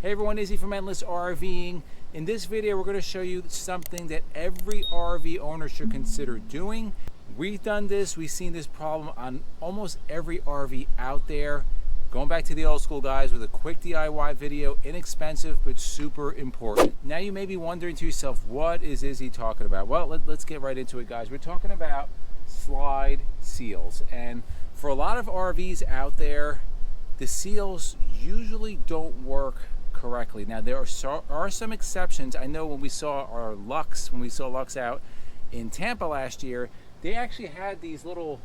Hey everyone, Izzy from Endless RVing. In this video, we're going to show you something that every RV owner should consider doing. We've done this, we've seen this problem on almost every RV out there. Going back to the old school guys with a quick DIY video, inexpensive but super important. Now you may be wondering to yourself, what is Izzy talking about? Well, let's get right into it, guys. We're talking about slide seals, and for a lot of RVs out there, the seals usually don't work correctly. Now there are some exceptions. I know when we saw Lux out in Tampa last year, they actually had these little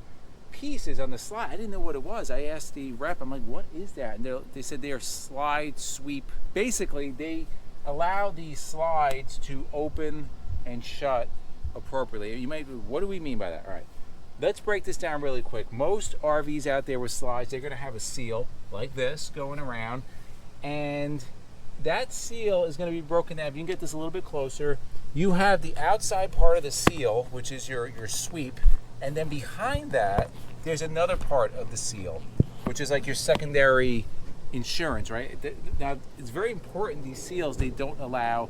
pieces on the slide. I didn't know what it was. I asked the rep, I'm like, what is that? And they said they are slide sweep. Basically, they allow these slides to open and shut appropriately. You might be, what do we mean by that? All right, let's break this down really quick. Most RVs out there with slides, they're going to have a seal like this going around, and that seal is going to be broken down. If you can get this a little bit closer, you have the outside part of the seal, which is your sweep, and then behind that, there's another part of the seal, which is like your secondary insurance, right? Now, it's very important, these seals, they don't allow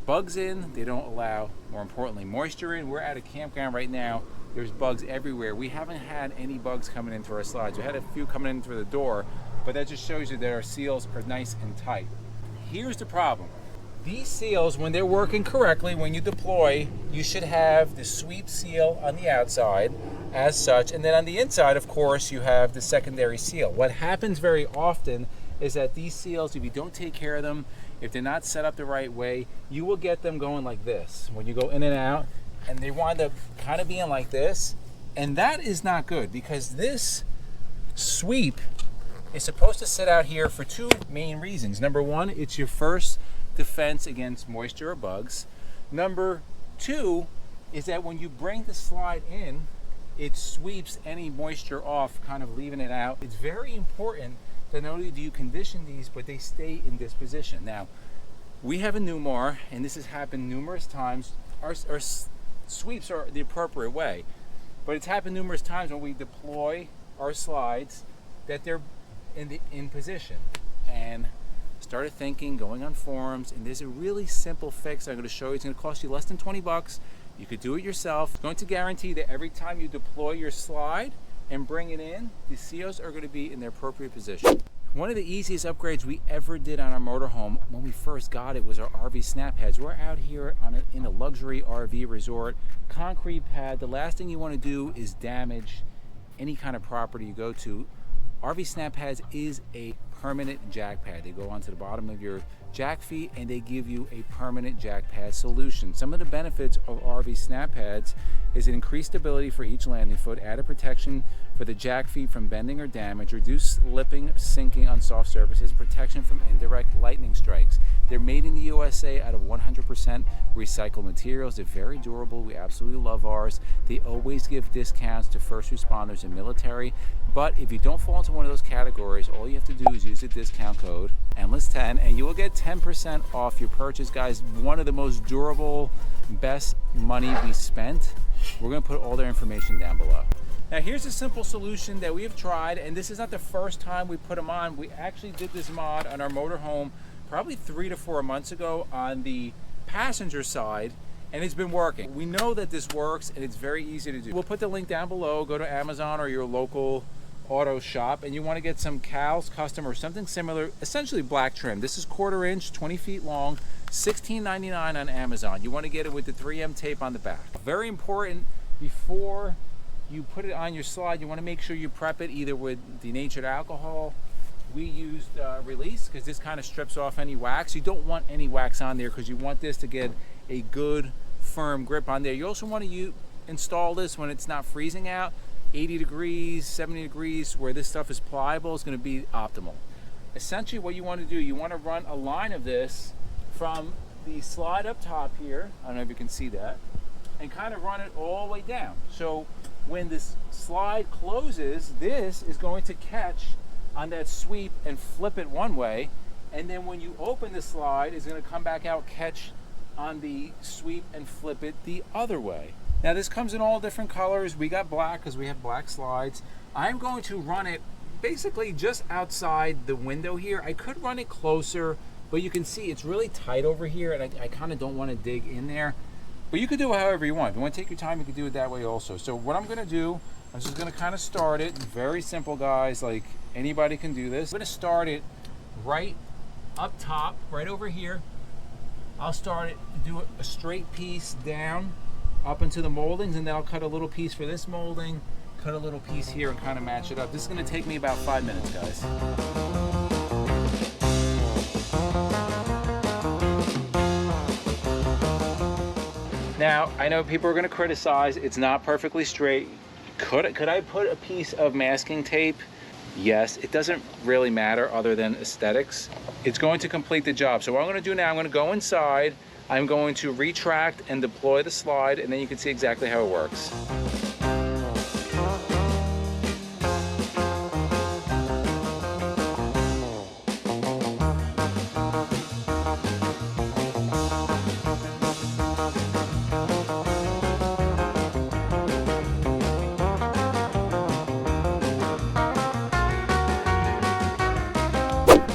bugs in, they don't allow, more importantly, moisture in. We're at a campground right now. There's bugs everywhere. We haven't had any bugs coming into our slides. We had a few coming in through the door, but that just shows you that our seals are nice and tight. Here's the problem. These seals, when they're working correctly, when you deploy, you should have the sweep seal on the outside as such, and then on the inside, of course, you have the secondary seal. What happens very often is that these seals, if you don't take care of them, if they're not set up the right way, you will get them going like this when you go in and out, and they wind up kind of being like this, and that is not good, because this sweep is supposed to sit out here for two main reasons. Number one, it's your first defense against moisture or bugs. Number two is that when you bring the slide in, it sweeps any moisture off, kind of leaving it out. It's very important that not only do you condition these, but they stay in this position. Now, we have a Newmar, and this has happened numerous times. Our sweeps are the appropriate way, but it's happened numerous times when we deploy our slides that they're in position. And started thinking, going on forums, and there's a really simple fix I'm going to show you. It's going to cost you less than 20 bucks. You could do it yourself. It's going to guarantee that every time you deploy your slide and bring it in, the seals are going to be in their appropriate position. One of the easiest upgrades we ever did on our motorhome when we first got it was our RV snap pads. We're out here in a luxury RV resort, concrete pad. The last thing you want to do is damage any kind of property you go to. RV snap pads is a permanent jack pad. They go onto the bottom of your jack feet and they give you a permanent jack pad solution. Some of the benefits of RV snap pads is an increased stability for each landing foot, added protection for the jack feet from bending or damage, reduced slipping, sinking on soft surfaces, protection from indirect lightning strikes. They're made in the USA out of 100% recycled materials. They're very durable. We absolutely love ours. They always give discounts to first responders and military. But if you don't fall into one of those categories, all you have to do is use the discount code Endless10 and you will get 10% off your purchase. Guys, one of the most durable, best money we spent. We're going to put all their information down below. Now here's a simple solution that we have tried, and this is not the first time we put them on. We actually did this mod on our motorhome probably 3 to 4 months ago on the passenger side, and it's been working. We know that this works and it's very easy to do. We'll put the link down below. Go to Amazon or your local auto shop, and you want to get some Cal's Custom or something similar, essentially black trim. This is 1/4 inch, 20 feet long, $16.99 on Amazon. You want to get it with the 3M tape on the back. Very important, before you put it on your slide, you want to make sure you prep it either with denatured alcohol. We used release because this kind of strips off any wax. You don't want any wax on there because you want this to get a good firm grip on there. You also want to install this when it's not freezing out. 80 degrees, 70 degrees, where this stuff is pliable, is going to be optimal. Essentially what you want to do, you want to run a line of this from the slide up top here, I don't know if you can see that, and kind of run it all the way down. So when this slide closes, this is going to catch on that sweep and flip it one way, and then when you open the slide, it's going to come back out, catch on the sweep and flip it the other way. Now this comes in all different colors. We got black because we have black slides. I'm going to run it basically just outside the window here. I could run it closer, but you can see it's really tight over here, and I kind of don't want to dig in there. But you could do it however you want. If you want to take your time, you could do it that way also. So what I'm gonna do, I'm just gonna kind of start it. Very simple, guys, like anybody can do this. I'm gonna start it right up top, right over here. I'll start it, do a straight piece down up into the moldings, and then I'll cut a little piece for this molding, cut a little piece here, and kind of match it up. This is gonna take me about 5 minutes, guys. Now, I know people are gonna criticize, it's not perfectly straight. Could I put a piece of masking tape? Yes, it doesn't really matter other than aesthetics. It's going to complete the job. So what I'm gonna do now, I'm gonna go inside, I'm going to retract and deploy the slide, and then you can see exactly how it works.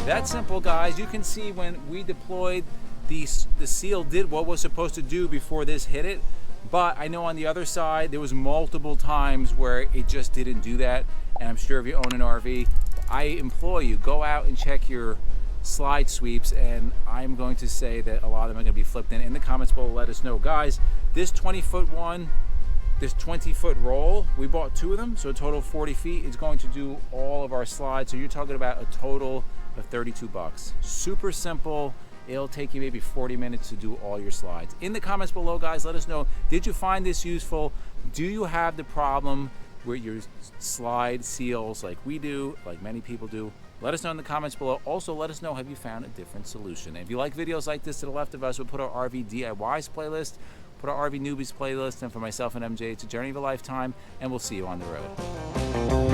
That's simple, guys. You can see when we deployed the seal did what was supposed to do before this hit it, but I know on the other side there was multiple times where it just didn't do that. And I'm sure if you own an RV, I implore you, go out and check your slide sweeps, and I'm going to say that a lot of them are going to be flipped in the comments below. Let us know, guys. This 20-foot one, this 20-foot roll, we bought 2 of them, so a total of 40 feet. It's going to do all of our slides, so you're talking about a total of 32 bucks. Super simple. It'll take you maybe 40 minutes to do all your slides. In the comments below, guys, let us know, did you find this useful? Do you have the problem with your slide seals like we do, like many people do? Let us know in the comments below. Also, let us know, have you found a different solution? And if you like videos like this, to the left of us, we'll put our RV DIYs playlist, put our RV newbies playlist, and for myself and MJ, it's a journey of a lifetime, and we'll see you on the road.